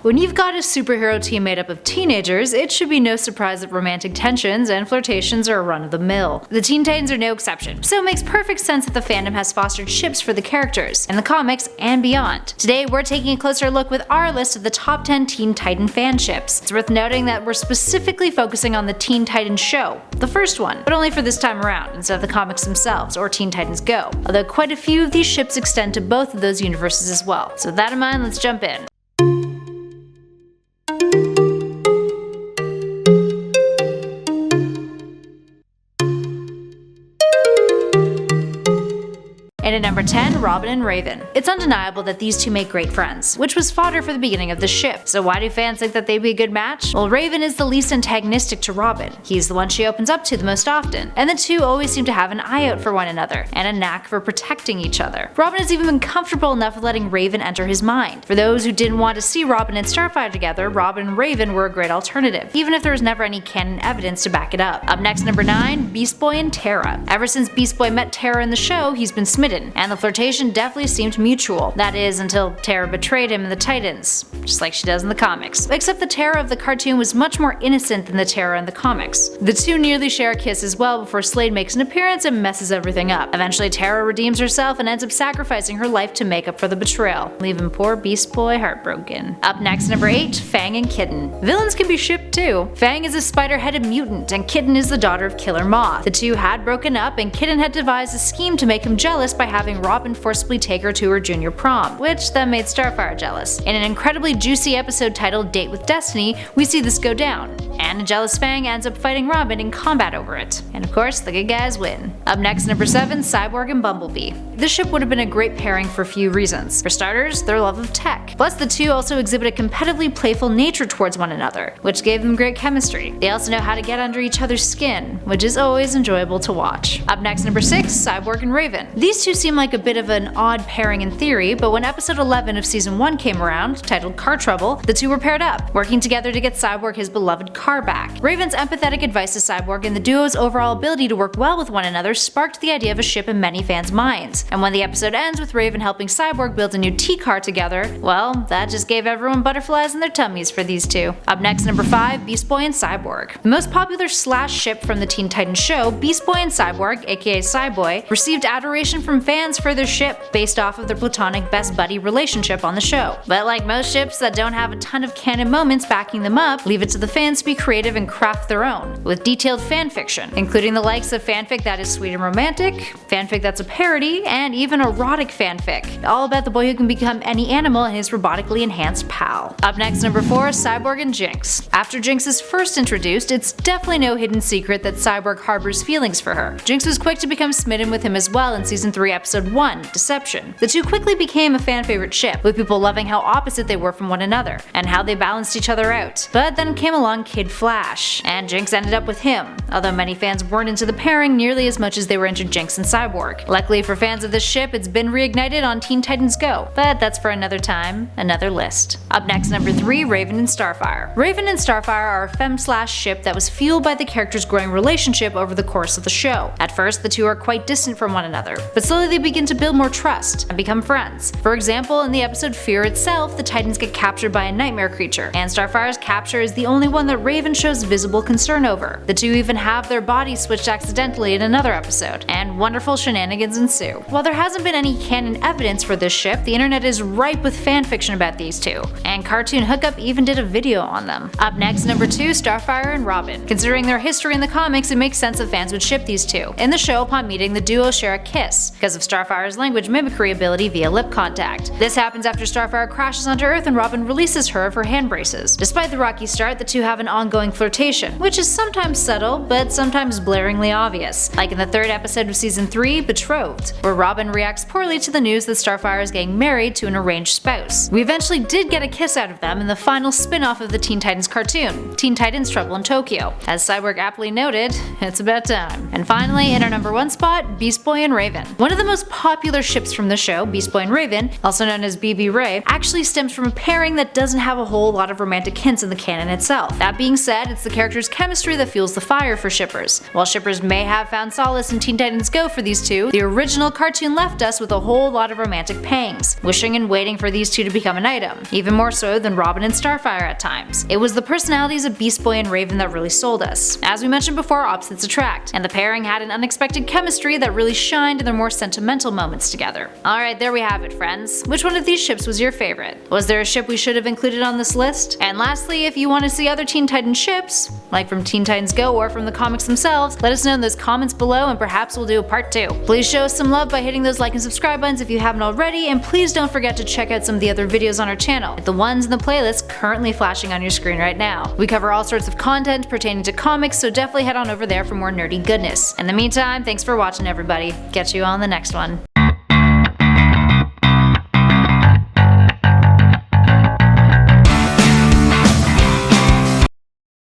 When you've got a superhero team made up of teenagers, it should be no surprise that romantic tensions and flirtations are a run of the mill. The Teen Titans are no exception, so it makes perfect sense that the fandom has fostered ships for the characters, in the comics and beyond. Today we're taking a closer look with our list of the top 10 Teen Titan fanships. It's worth noting that we're specifically focusing on the Teen Titans show, the first one, but only for this time around, instead of the comics themselves or Teen Titans Go, although quite a few of these ships extend to both of those universes as well. So with that in mind, let's jump in. And at number 10, Robin and Raven. It's undeniable that these two make great friends, which was fodder for the beginning of the ship. So why do fans think that they'd be a good match? Well, Raven is the least antagonistic to Robin. He's the one she opens up to the most often, and the two always seem to have an eye out for one another, and a knack for protecting each other. Robin has even been comfortable enough with letting Raven enter his mind. For those who didn't want to see Robin and Starfire together, Robin and Raven were a great alternative, even if there was never any canon evidence to back it up. Up next, number 9, Beast Boy and Terra. Ever since Beast Boy met Terra in the show, he's been smitten, and the flirtation definitely seemed mutual. That is, until Terra betrayed him in the Titans, just like she does in the comics. Except the Terra of the cartoon was much more innocent than the Terra in the comics. The two nearly share a kiss as well before Slade makes an appearance and messes everything up. Eventually Terra redeems herself and ends up sacrificing her life to make up for the betrayal, leaving poor Beast Boy heartbroken. Up next, number 8, Fang and Kitten. Villains can be shipped too. Fang is a spider-headed mutant, and Kitten is the daughter of Killer Moth. The two had broken up, and Kitten had devised a scheme to make him jealous by having Robin forcibly take her to her junior prom, which then made Starfire jealous. In an incredibly juicy episode titled Date with Destiny, we see this go down, and a jealous Fang ends up fighting Robin in combat over it. And of course, the good guys win. Up next, number 7, Cyborg and Bumblebee. This ship would have been a great pairing for a few reasons. For starters, their love of tech. Plus, the two also exhibit a competitively playful nature towards one another, which gave them great chemistry. They also know how to get under each other's skin, which is always enjoyable to watch. Up next, number 6, Cyborg and Raven. These two seem like a bit of an odd pairing in theory, but when episode 11 of season 1 came around, titled Car Trouble, the two were paired up, working together to get Cyborg his beloved car back. Raven's empathetic advice to Cyborg and the duo's overall ability to work well with one another sparked the idea of a ship in many fans' minds. And when the episode ends with Raven helping Cyborg build a new T-car together, well, that just gave everyone butterflies in their tummies for these two. Up next, number 5, Beast Boy and Cyborg. The most popular slash ship from the Teen Titans show, Beast Boy and Cyborg, aka Cyboy, received adoration from fans for their ship based off of their platonic best buddy relationship on the show. But like most ships that don't have a ton of canon moments backing them up, leave it to the fans to be creative and craft their own, with detailed fanfiction, including the likes of fanfic that is sweet and romantic, fanfic that's a parody, and even erotic fanfic, all about the boy who can become any animal and his robotically enhanced pal. Up next, number 4, Cyborg and Jinx. After Jinx is first introduced, it's definitely no hidden secret that Cyborg harbors feelings for her. Jinx was quick to become smitten with him as well in season 3 episode 1, Deception. The two quickly became a fan favorite ship, with people loving how opposite they were from one another, and how they balanced each other out. But then came along Kid Flash, and Jinx ended up with him, although many fans weren't into the pairing nearly as much as they were into Jinx and Cyborg. Luckily for fans of this ship, it's been reignited on Teen Titans Go, but that's for another time, another list. Up next, number 3, Raven and Starfire. Raven and Starfire are a femme-slash ship that was fueled by the characters' growing relationship over the course of the show. At first, the two are quite distant from one another, but slowly they begin to build more trust and become friends. For example, in the episode Fear itself, the Titans get captured by a nightmare creature, and Starfire's capture is the only one that Raven shows visible concern over. The two even have their bodies switched accidentally in another episode, and wonderful shenanigans ensue. While there hasn't been any canon evidence for this ship, the internet is ripe with fanfiction about these two, and Cartoon Hookup even did a video on them. Up next, number 2, Starfire and Robin. Considering their history in the comics, it makes sense that fans would ship these two. In the show, upon meeting, the duo share a kiss, because of Starfire's language mimicry ability via lip contact. This happens after Starfire crashes onto Earth and Robin releases her of her hand braces. Despite the rocky start, the two have an ongoing flirtation, which is sometimes subtle, but sometimes blaringly obvious, like in the 3rd episode of season 3, Betrothed, where Robin reacts poorly to the news that Starfire is getting married to an arranged spouse. We eventually did get a kiss out of them in the final spin-off of the Teen Titans cartoon, Teen Titans Trouble in Tokyo. As Cyborg aptly noted, it's about time. And finally, in our number 1 spot, Beast Boy and Raven. One of the most popular ships from the show, Beast Boy and Raven, also known as BB Ray, actually stems from a pairing that doesn't have a whole lot of romantic hints in the canon itself. That being being said, it's the characters' chemistry that fuels the fire for shippers. While shippers may have found solace in Teen Titans Go for these two, the original cartoon left us with a whole lot of romantic pangs, wishing and waiting for these two to become an item, even more so than Robin and Starfire at times. It was the personalities of Beast Boy and Raven that really sold us. As we mentioned before, opposites attract, and the pairing had an unexpected chemistry that really shined in their more sentimental moments together. Alright, there we have it, friends. Which one of these ships was your favorite? Was there a ship we should have included on this list? And lastly, if you want to see other Teen Titans ships, like from Teen Titans Go or from the comics themselves, let us know in those comments below and perhaps we'll do a part 2. Please show us some love by hitting those like and subscribe buttons if you haven't already, and please don't forget to check out some of the other videos on our channel, like the ones in the playlist currently flashing on your screen right now. We cover all sorts of content pertaining to comics, so definitely head on over there for more nerdy goodness. In the meantime, thanks for watching everybody. Catch you on the next one.